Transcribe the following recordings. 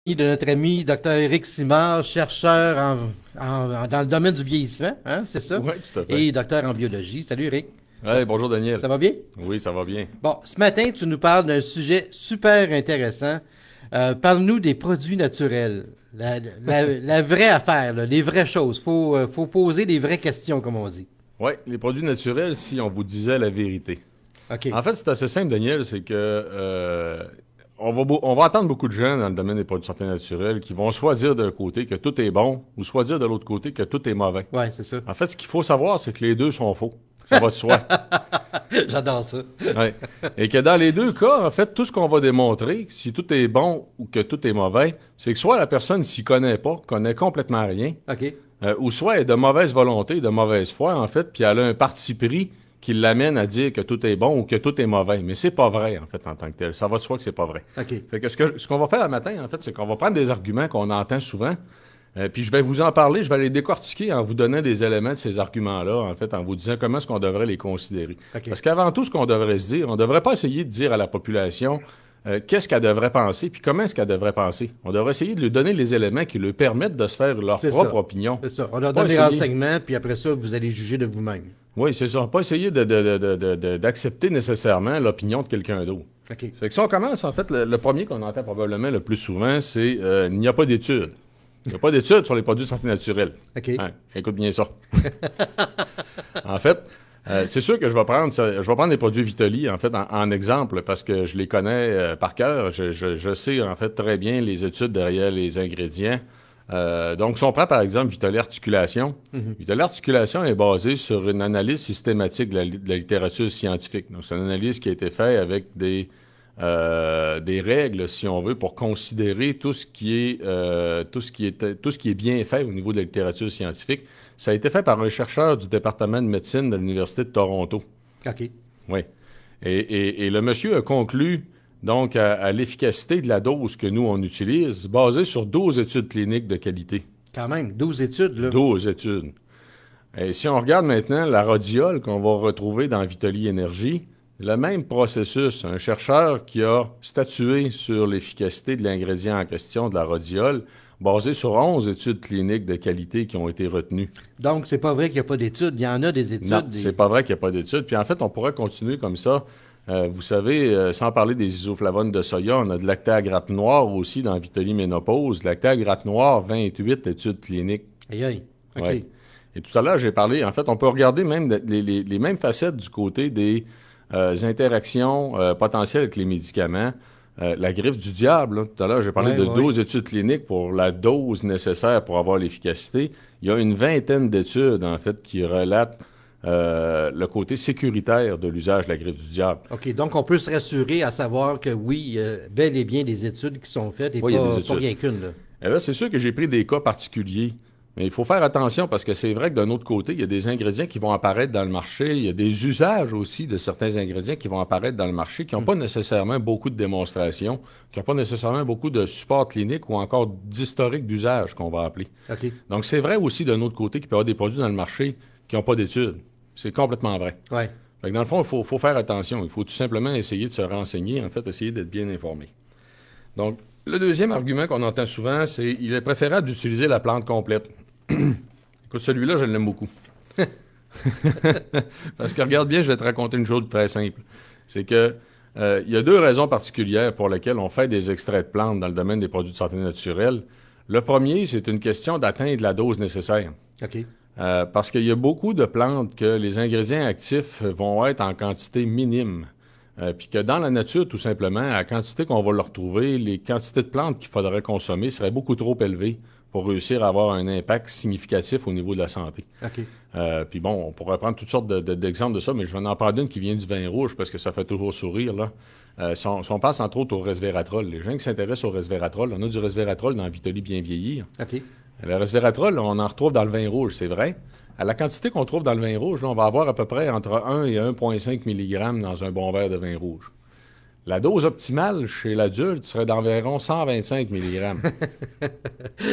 De notre ami Dr. Éric Simard, chercheur dans le domaine du vieillissement, hein, c'est ça? Oui, tout à fait. Et docteur en biologie. Salut Éric. Ouais, bonjour Daniel. Ça va bien? Oui, ça va bien. Bon, ce matin, tu nous parles d'un sujet super intéressant. Parle-nous des produits naturels. La vraie affaire, là, les vraies choses. Faut poser les vraies questions, comme on dit. Oui, les produits naturels, si on vous disait la vérité. OK. En fait, c'est assez simple, Daniel, c'est que on va entendre beaucoup de gens dans le domaine des produits de santé naturelle qui vont soit dire d'un côté que tout est bon, ou soit dire de l'autre côté que tout est mauvais. Ouais, c'est ça. En fait, ce qu'il faut savoir, c'est que les deux sont faux. Ça va de soi. J'adore ça. Ouais. Et que dans les deux cas, en fait, tout ce qu'on va démontrer, si tout est bon ou que tout est mauvais, c'est que soit la personne s'y connaît pas, connaît complètement rien, OK. ou soit elle est de mauvaise volonté, de mauvaise foi, en fait, puis elle a un parti pris qui l'amène à dire que tout est bon ou que tout est mauvais. Mais c'est pas vrai, en fait, en tant que tel. Ça va de soi que c'est pas vrai. OK. Fait que ce qu'on va faire le matin, en fait, c'est qu'on va prendre des arguments qu'on entend souvent, puis je vais vous en parler, je vais les décortiquer en vous donnant des éléments de ces arguments-là, en fait, en vous disant comment est-ce qu'on devrait les considérer. OK. Parce qu'avant tout, ce qu'on devrait se dire, on ne devrait pas essayer de dire à la population qu'est-ce qu'elle devrait penser, puis comment est-ce qu'elle devrait penser. On devrait essayer de lui donner les éléments qui lui permettent de se faire leur C'est propre ça. opinion. C'est ça. On leur Pas donne des essayer- renseignements, puis après ça, vous allez juger de vous-même. Oui, c'est ça. Pas essayer d'accepter nécessairement l'opinion de quelqu'un d'autre. OK. Fait que si on commence, en fait, le premier qu'on entend probablement le plus souvent, c'est il n'y a pas d'études. Il n'y a pas d'études sur les produits de santé naturelle. OK. Hein, écoute bien ça. En fait, c'est sûr que je vais prendre des produits Vitali, en fait, en exemple, parce que je les connais par cœur. Je sais, en fait, très bien les études derrière les ingrédients. Donc, si on prend, par exemple, Vitali Articulation, Vitali Articulation est basée sur une analyse systématique de la littérature scientifique. Donc, c'est une analyse qui a été faite avec des règles, si on veut, pour considérer tout ce qui est bien fait au niveau de la littérature scientifique. Ça a été fait par un chercheur du département de médecine de l'Université de Toronto. OK. Oui. Et le monsieur a conclu donc à l'efficacité de la dose que nous, on utilise, basée sur 12 études cliniques de qualité. Quand même, 12 études, là. 12 études. Et si on regarde maintenant la rhodiole qu'on va retrouver dans Vitali Énergie, le même processus, un chercheur qui a statué sur l'efficacité de l'ingrédient en question de la rhodiole, basé sur 11 études cliniques de qualité qui ont été retenues. Donc, c'est pas vrai qu'il n'y a pas d'études. Il y en a des études. Non, c'est pas vrai qu'il n'y a pas d'études. Puis en fait, on pourrait continuer comme ça. Vous savez, sans parler des isoflavones de soya, on a de lactat grappe noire aussi dans Vitali Ménopause. Lactat grappe noire, 28 études cliniques. Aïe, aïe. OK. Ouais. Et tout à l'heure, j'ai parlé, en fait, on peut regarder même les mêmes facettes du côté des interactions potentielles avec les médicaments. La griffe du diable, là, tout à l'heure, j'ai parlé de 12 études cliniques pour la dose nécessaire pour avoir l'efficacité. Il y a une vingtaine d'études, en fait, qui relatent le côté sécuritaire de l'usage de la griffe du diable. OK, donc on peut se rassurer à savoir que oui, il y a bel et bien des études qui sont faites et Oui, il y a des pas études. rien qu'une, là. Et là, c'est sûr que j'ai pris des cas particuliers. Mais il faut faire attention parce que c'est vrai que d'un autre côté, il y a des ingrédients qui vont apparaître dans le marché. Il y a des usages aussi de certains ingrédients qui vont apparaître dans le marché qui n'ont pas nécessairement beaucoup de démonstrations, qui n'ont pas nécessairement beaucoup de support clinique ou encore d'historique d'usage qu'on va appeler. OK. Donc, c'est vrai aussi d'un autre côté qu'il peut y avoir des produits dans le marché qui n'ont pas d'études. C'est complètement vrai. Ouais. Fait que dans le fond, il faut faire attention. Il faut tout simplement essayer de se renseigner, en fait, essayer d'être bien informé. Donc, le deuxième argument qu'on entend souvent, c'est il est préférable d'utiliser la plante complète. Écoute, celui-là, je l'aime beaucoup. Parce que regarde bien, je vais te raconter une chose très simple. C'est que il y a deux raisons particulières pour lesquelles on fait des extraits de plantes dans le domaine des produits de santé naturelle. Le premier, c'est une question d'atteindre la dose nécessaire. OK. Parce qu'il y a beaucoup de plantes que les ingrédients actifs vont être en quantité minime. Puis que dans la nature, tout simplement, à la quantité qu'on va leur retrouver, les quantités de plantes qu'il faudrait consommer seraient beaucoup trop élevées pour réussir à avoir un impact significatif au niveau de la santé. OK. Puis bon, on pourrait prendre toutes sortes d'exemples de ça, mais je vais en prendre une qui vient du vin rouge parce que ça fait toujours sourire, là. Si on passe entre autres au resveratrol, les gens qui s'intéressent au resveratrol, on a du resveratrol dans Vitali Bien Vieillir. OK. Le resveratrol, on en retrouve dans le vin rouge, c'est vrai. À la quantité qu'on trouve dans le vin rouge, là, on va avoir à peu près entre 1 et 1,5 mg dans un bon verre de vin rouge. La dose optimale chez l'adulte serait d'environ 125 mg.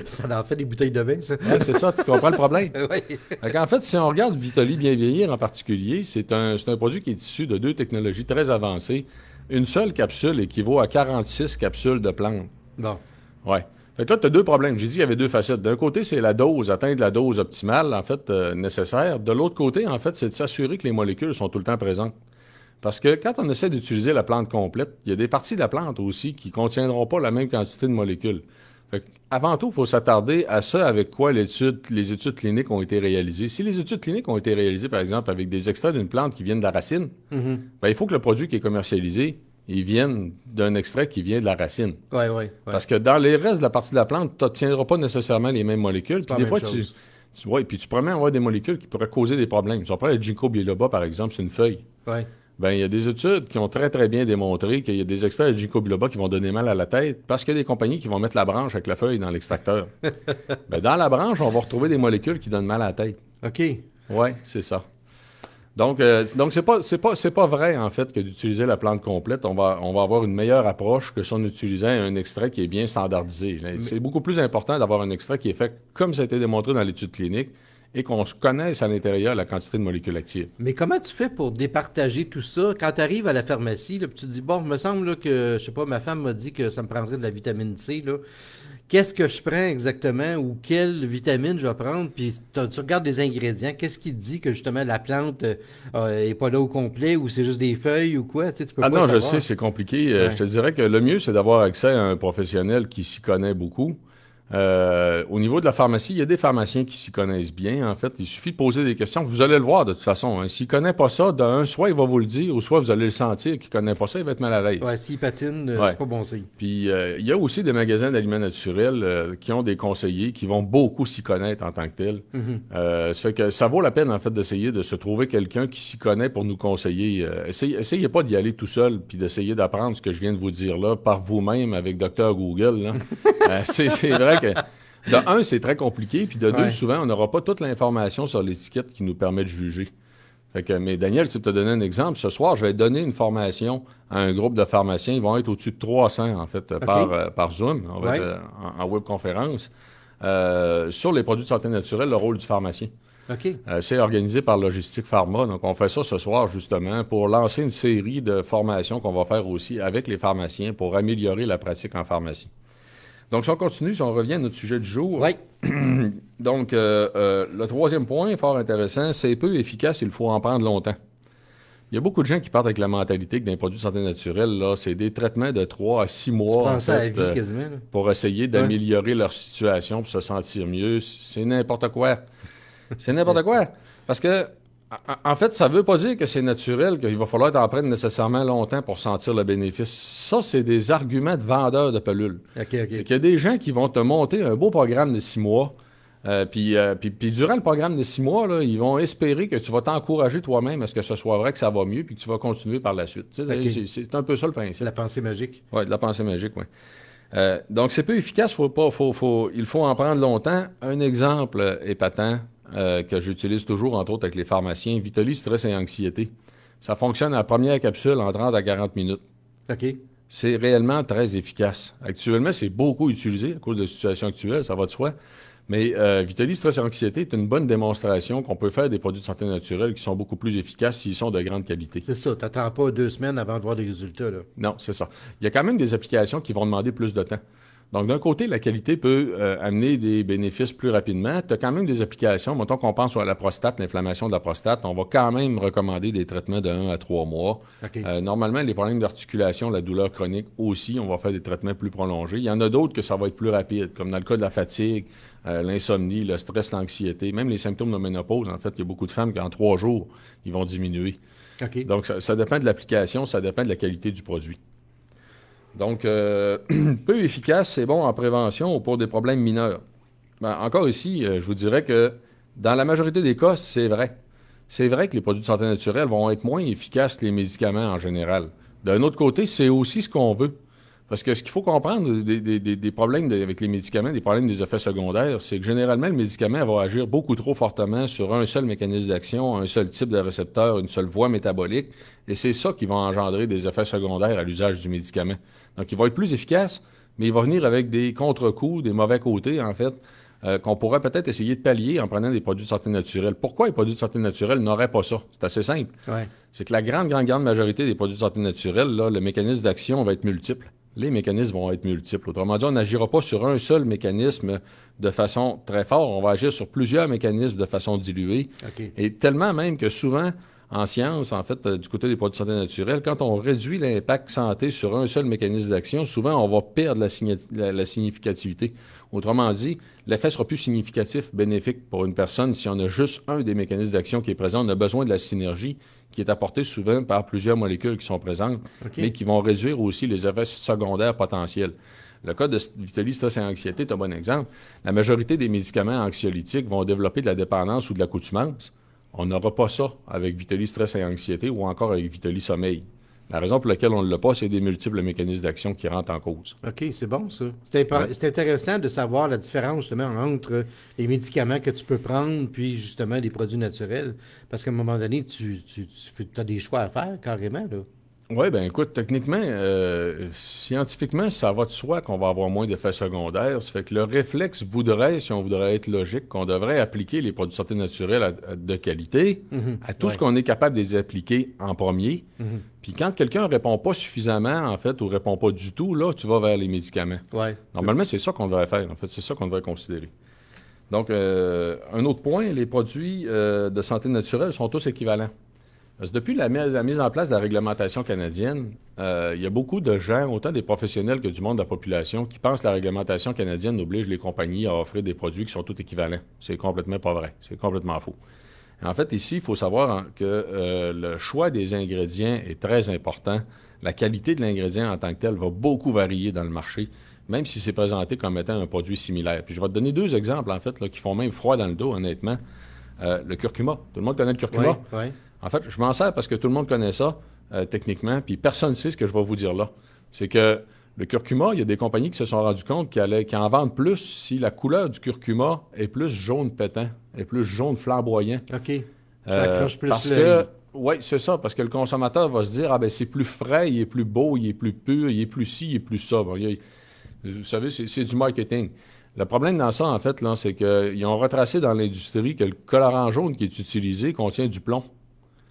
Ça en fait des bouteilles de vin, ça? Ouais, c'est ça, tu comprends le problème? Oui. En fait, si on regarde Vitali Bien Vieillir en particulier, c'est un produit qui est issu de deux technologies très avancées. Une seule capsule équivaut à 46 capsules de plantes. Bon. Ouais. Fait que là, tu as deux problèmes. J'ai dit qu'il y avait deux facettes. D'un côté, c'est la dose, atteindre la dose optimale, en fait, nécessaire. De l'autre côté, en fait, c'est de s'assurer que les molécules sont tout le temps présentes. Parce que quand on essaie d'utiliser la plante complète, il y a des parties de la plante aussi qui ne contiendront pas la même quantité de molécules. Fait que, avant tout, il faut s'attarder à ça avec quoi les études cliniques ont été réalisées. Si les études cliniques ont été réalisées, par exemple, avec des extraits d'une plante qui viennent de la racine, ben, il faut que le produit qui est commercialisé, il vienne d'un extrait qui vient de la racine. Ouais. Parce que dans les restes de la partie de la plante, tu n'obtiendras pas nécessairement les mêmes molécules. Puis des fois, puis tu promets avoir des molécules qui pourraient causer des problèmes. Si on prend le ginkgo biloba, par exemple, c'est une feuille. Ouais. Ben, il y a des études qui ont très, très bien démontré qu'il y a des extraits de ginkgo biloba qui vont donner mal à la tête parce qu'il y a des compagnies qui vont mettre la branche avec la feuille dans l'extracteur. Ben, dans la branche, on va retrouver des molécules qui donnent mal à la tête. OK. Oui, c'est ça. Donc c'est pas vrai, en fait, que d'utiliser la plante complète, on va avoir une meilleure approche que si on utilisait un extrait qui est bien standardisé. C'est beaucoup plus important d'avoir un extrait qui est fait comme ça a été démontré dans l'étude clinique et qu'on se connaisse à l'intérieur la quantité de molécules actives. Mais comment tu fais pour départager tout ça? Quand tu arrives à la pharmacie, là, puis tu te dis, bon, il me semble là, que, je sais pas, ma femme m'a dit que ça me prendrait de la vitamine C, là. Qu'est-ce que je prends exactement ou quelle vitamine je vais prendre? Puis tu regardes les ingrédients, qu'est-ce qui te dit que justement la plante est pas là au complet ou c'est juste des feuilles ou quoi? Tu sais, tu peux pas non, savoir. je sais, c'est compliqué. Je te dirais que le mieux, c'est d'avoir accès à un professionnel qui s'y connaît beaucoup. Au niveau de la pharmacie, il y a des pharmaciens qui s'y connaissent bien. En fait, il suffit de poser des questions. Vous allez le voir de toute façon. Hein. S'il ne connaît pas ça, soit il va vous le dire, ou soit vous allez le sentir qu'il ne connaît pas ça, il va être mal à l'aise. Ouais, s'il patine, c'est pas bon signe. Puis, il y a aussi des magasins d'aliments naturels qui ont des conseillers qui vont beaucoup s'y connaître en tant que tel. Ça fait que ça vaut la peine, en fait, d'essayer de se trouver quelqu'un qui s'y connaît pour nous conseiller. Essayez pas d'y aller tout seul puis d'essayer d'apprendre ce que je viens de vous dire là par vous-même avec Dr Google. Là. C'est vrai que, de un, c'est très compliqué, puis de deux, souvent, on n'aura pas toute l'information sur l'étiquette qui nous permet de juger. Fait que, mais Daniel, si tu te donner un exemple, ce soir, je vais donner une formation à un groupe de pharmaciens. Ils vont être au-dessus de 300, en fait, par Zoom, on va être en webconférence, sur les produits de santé naturelle, le rôle du pharmacien. C'est organisé par Logistique Pharma. Donc, on fait ça ce soir, justement, pour lancer une série de formations qu'on va faire aussi avec les pharmaciens pour améliorer la pratique en pharmacie. Donc, si on continue, si on revient à notre sujet du jour. Oui. Donc, le troisième point, fort intéressant, c'est peu efficace, il faut en prendre longtemps. Il y a beaucoup de gens qui partent avec la mentalité que dans les produits de santé naturelle, là, c'est des traitements de 3 à 6 mois en fait, à la vie, quasiment, là. Pour essayer d'améliorer leur situation, pour se sentir mieux. C'est n'importe quoi. C'est n'importe quoi. Parce que, en fait, ça ne veut pas dire que c'est naturel, qu'il va falloir t'en prendre nécessairement longtemps pour sentir le bénéfice. Ça, c'est des arguments de vendeurs de pelules. C'est qu'il y a des gens qui vont te monter un beau programme de 6 mois, puis durant le programme de 6 mois, là, ils vont espérer que tu vas t'encourager toi-même à ce que ce soit vrai que ça va mieux, puis que tu vas continuer par la suite. C'est un peu ça le principe. La pensée magique. Oui, de la pensée magique, oui. Donc, c'est peu efficace, il faut en prendre longtemps. Un exemple épatant que j'utilise toujours, entre autres, avec les pharmaciens, Vitali, stress et anxiété. Ça fonctionne à la première capsule en 30 à 40 minutes. C'est réellement très efficace. Actuellement, c'est beaucoup utilisé à cause de la situation actuelle, ça va de soi. Mais Vitali, stress et anxiété est une bonne démonstration qu'on peut faire des produits de santé naturelle qui sont beaucoup plus efficaces s'ils sont de grande qualité. C'est ça, tu n'attends pas 2 semaines avant de voir des résultats, là. Non, c'est ça. Il y a quand même des applications qui vont demander plus de temps. Donc, d'un côté, la qualité peut amener des bénéfices plus rapidement. Tu as quand même des applications. Mettons qu'on pense à la prostate, l'inflammation de la prostate. On va quand même recommander des traitements de 1 à 3 mois. Normalement, les problèmes d'articulation, la douleur chronique aussi, on va faire des traitements plus prolongés. Il y en a d'autres que ça va être plus rapide, comme dans le cas de la fatigue, l'insomnie, le stress, l'anxiété, même les symptômes de ménopause. En fait, il y a beaucoup de femmes qui, en 3 jours, ils vont diminuer. Donc, ça dépend de l'application, ça dépend de la qualité du produit. Donc, peu efficace, c'est bon en prévention ou pour des problèmes mineurs. Ben, encore ici, je vous dirais que dans la majorité des cas, c'est vrai. C'est vrai que les produits de santé naturelle vont être moins efficaces que les médicaments en général. D'un autre côté, c'est aussi ce qu'on veut. Parce que ce qu'il faut comprendre des problèmes avec les médicaments, des problèmes des effets secondaires, c'est que généralement, le médicament va agir beaucoup trop fortement sur un seul mécanisme d'action, un seul type de récepteur, une seule voie métabolique. Et c'est ça qui va engendrer des effets secondaires à l'usage du médicament. Donc, il va être plus efficace, mais il va venir avec des contre-coups, des mauvais côtés, en fait, qu'on pourrait peut-être essayer de pallier en prenant des produits de santé naturelle. Pourquoi les produits de santé naturelle n'auraient pas ça? C'est assez simple. C'est que la grande majorité des produits de santé naturelle, là, le mécanisme d'action va être multiple. les mécanismes vont être multiples. Autrement dit, on n'agira pas sur un seul mécanisme de façon très forte. On va agir sur plusieurs mécanismes de façon diluée. OK. Et tellement même que souvent, en science, en fait, du côté des produits de santé naturelle, quand on réduit l'impact santé sur un seul mécanisme d'action, souvent, on va perdre la significativité. Autrement dit, l'effet sera plus significatif, bénéfique pour une personne si on a juste un des mécanismes d'action qui est présent. On a besoin de la synergie qui est apportée souvent par plusieurs molécules qui sont présentes, mais qui vont réduire aussi les effets secondaires potentiels. Le cas de Vitaly, stress et anxiété est un bon exemple. La majorité des médicaments anxiolytiques vont développer de la dépendance ou de l'accoutumance. On n'aura pas ça avec Vitaly stress et anxiété ou encore avec Vitaly sommeil. La raison pour laquelle on ne l'a pas, c'est des multiples mécanismes d'action qui rentrent en cause. OK, c'est bon, ça. C'est intéressant de savoir la différence, justement, entre les médicaments que tu peux prendre puis, justement, des produits naturels. Parce qu'à un moment donné, tu as des choix à faire, carrément, là. Oui, bien écoute, techniquement, scientifiquement, ça va de soi qu'on va avoir moins d'effets secondaires. Ça fait que le réflexe voudrait, si on voudrait être logique, qu'on devrait appliquer les produits de santé naturels de qualité à tout ce qu'on est capable de les appliquer en premier. Puis quand quelqu'un ne répond pas suffisamment, en fait, ou ne répond pas du tout, là, tu vas vers les médicaments. Ouais. Normalement, c'est ça qu'on devrait faire, en fait. C'est ça qu'on devrait considérer. Donc, un autre point, les produits de santé naturelle sont tous équivalents. Parce que depuis la mise en place de la réglementation canadienne, il y a beaucoup de gens, autant des professionnels que du monde de la population, qui pensent que la réglementation canadienne oblige les compagnies à offrir des produits qui sont tous équivalents. C'est complètement pas vrai. C'est complètement faux. En fait, ici, il faut savoir que le choix des ingrédients est très important. La qualité de l'ingrédient en tant que tel va beaucoup varier dans le marché, même si c'est présenté comme étant un produit similaire. Puis je vais te donner deux exemples, en fait, là, qui font même froid dans le dos, honnêtement. Le curcuma. Tout le monde connaît le curcuma? Oui, oui. En fait, je m'en sers parce que tout le monde connaît ça, techniquement, puis personne ne sait ce que je vais vous dire là. C'est que le curcuma, il y a des compagnies qui se sont rendues compte qu'ils en vendent plus si la couleur du curcuma est plus jaune pétant, est plus jaune flamboyant. OK. Ça accroche plus parce l'œil. oui, c'est ça, parce que le consommateur va se dire, ah ben c'est plus frais, il est plus beau, il est plus pur, il est plus ci, il est plus ça. Bon, vous savez, c'est du marketing. Le problème dans ça, en fait, là, c'est qu'ils ont retracé dans l'industrie que le colorant jaune qui est utilisé contient du plomb.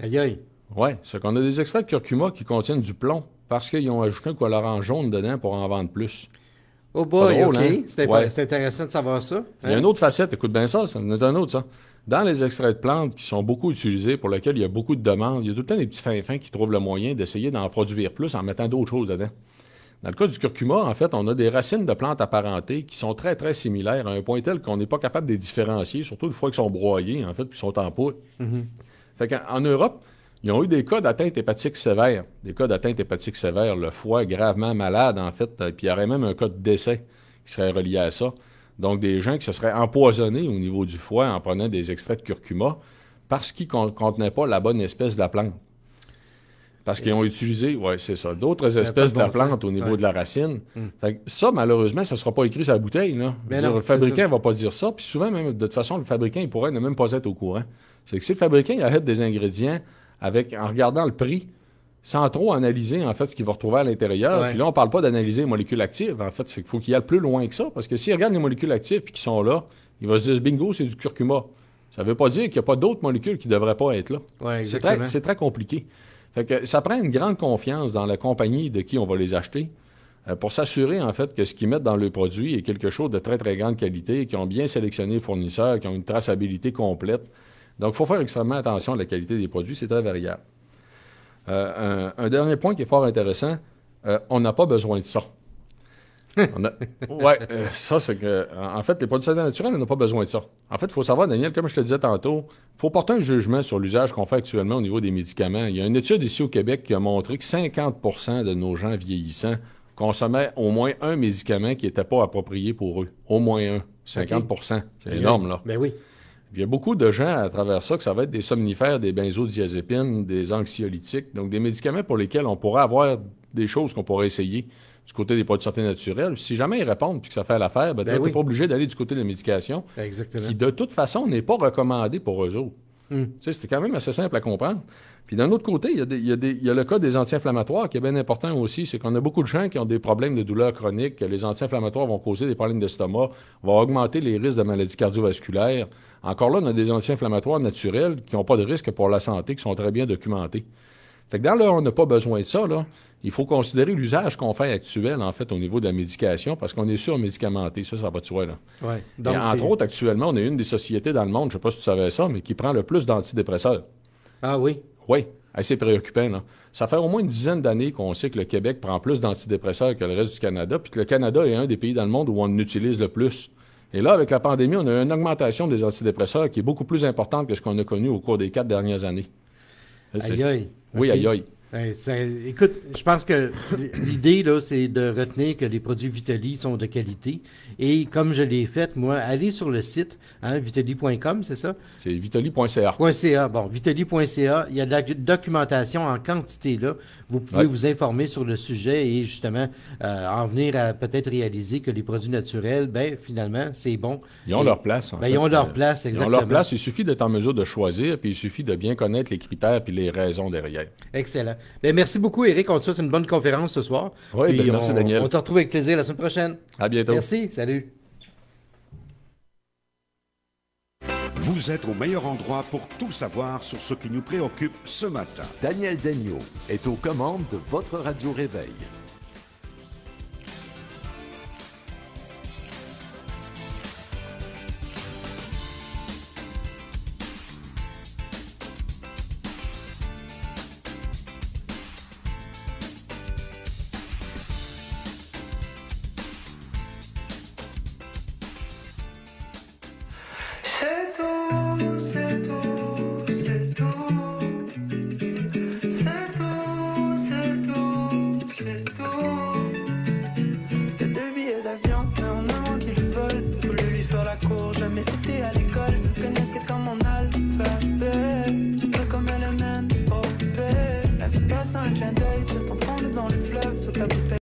Aïe, aïe. Oui, c'est qu'on a des extraits de curcuma qui contiennent du plomb parce qu'ils ont ajouté un colorant jaune dedans pour en vendre plus. Oh boy, drôle, OK. hein? C'est intéressant de savoir ça. Il y a une autre facette, écoute bien ça, ça en est un autre, ça. Dans les extraits de plantes qui sont beaucoup utilisés, pour lesquels il y a beaucoup de demandes, il y a tout le temps des petits fins qui trouvent le moyen d'essayer d'en produire plus en mettant d'autres choses dedans. Dans le cas du curcuma, en fait, on a des racines de plantes apparentées qui sont très, très similaires à un point tel qu'on n'est pas capable de les différencier, surtout une fois qu'ils sont broyés, en fait, puis sont en poudre. Fait qu'en Europe, ils ont eu des cas d'atteinte hépatique sévère. Des cas d'atteinte hépatique sévère, le foie gravement malade, en fait, puis il y aurait même un cas de décès qui serait relié à ça. Donc, des gens qui se seraient empoisonnés au niveau du foie en prenant des extraits de curcuma parce qu'ils ne contenaient pas la bonne espèce de la plante. Parce qu'ils ont utilisé, oui, c'est ça, d'autres espèces de la plante au niveau de la racine. Fait que ça, malheureusement, ça ne sera pas écrit sur la bouteille. Là. Le fabricant ne va pas dire ça. Puis souvent, même, de toute façon, le fabricant, il pourrait ne même pas être au courant. C'est que si le fabricant, il arrête des ingrédients en regardant le prix, sans trop analyser, en fait, ce qu'il va retrouver à l'intérieur. Puis là, on ne parle pas d'analyser les molécules actives, en fait. Il faut qu'il aille plus loin que ça. Parce que s'il regarde les molécules actives et qu'ils sont là, il va se dire, bingo, c'est du curcuma. Ça ne veut pas dire qu'il n'y a pas d'autres molécules qui ne devraient pas être là. Ouais, c'est très compliqué. Fait que ça prend une grande confiance dans la compagnie de qui on va les acheter pour s'assurer, en fait, que ce qu'ils mettent dans le produit est quelque chose de très, très grande qualité, qui ont bien sélectionné les fournisseurs, qui ont une traçabilité complète. Donc, il faut faire extrêmement attention à la qualité des produits. C'est très variable. Un dernier point qui est fort intéressant, on n'a pas besoin de ça. Ça, c'est que, en fait, les produits naturels, on n'a pas besoin de ça. En fait, il faut savoir, Daniel, comme je te disais tantôt, il faut porter un jugement sur l'usage qu'on fait actuellement au niveau des médicaments. Il y a une étude ici au Québec qui a montré que 50 de nos gens vieillissants consommaient au moins un médicament qui n'était pas approprié pour eux. Au moins un. 50 C'est énorme, là. Ben oui. Il y a beaucoup de gens à travers ça que ça va être des somnifères, des benzodiazépines, des anxiolytiques, donc des médicaments pour lesquels on pourrait avoir des choses qu'on pourrait essayer du côté des produits de santé naturels. Si jamais ils répondent et que ça fait l'affaire, tu n'es pas obligé d'aller du côté de la médication, qui de toute façon n'est pas recommandé pour eux autres. C'est quand même assez simple à comprendre. Puis d'un autre côté, il y a le cas des anti-inflammatoires qui est bien important aussi. C'est qu'on a beaucoup de gens qui ont des problèmes de douleurs chroniques. Les anti-inflammatoires vont causer des problèmes d'estomac, vont augmenter les risques de maladies cardiovasculaires. Encore là, on a des anti-inflammatoires naturels qui n'ont pas de risque pour la santé, qui sont très bien documentés. Fait que dans le on n'a pas besoin de ça, là, il faut considérer l'usage qu'on fait actuel, en fait, au niveau de la médication, parce qu'on est surmédicamenté. Ça va de soi, là. Ouais. Et Donc, entre autres, actuellement, on est une des sociétés dans le monde, je ne sais pas si tu savais ça, mais qui prend le plus d'antidépresseurs. Ah oui? Oui, assez préoccupant, là. Ça fait au moins une dizaine d'années qu'on sait que le Québec prend plus d'antidépresseurs que le reste du Canada, puis que le Canada est un des pays dans le monde où on en utilise le plus. Et là, avec la pandémie, on a une augmentation des antidépresseurs qui est beaucoup plus importante que ce qu'on a connu au cours des 4 dernières années. Aïe aïe. Oui, OK. aïe aïe. Écoute, je pense que l'idée, là, c'est de retenir que les produits Vitali sont de qualité. Et comme je l'ai fait, moi, allez sur le site, vitali.com, c'est ça? C'est vitali.ca. .ca. Bon, vitali.ca, il y a de la documentation en quantité là. Vous pouvez vous informer sur le sujet et justement en venir à peut-être réaliser que les produits naturels, ben finalement, c'est bon. Ils ont leur place, en fait. Ils ont leur place, exactement. Ils ont leur place. Il suffit d'être en mesure de choisir, puis il suffit de bien connaître les critères puis les raisons derrière. Excellent. Bien, merci beaucoup, Éric. On te souhaite une bonne conférence ce soir. Oui, bien, merci, Daniel. On te retrouve avec plaisir la semaine prochaine. À bientôt. Merci. Salut. Vous êtes au meilleur endroit pour tout savoir sur ce qui nous préoccupe ce matin. Daniel Daigneault est aux commandes de votre radio Réveil.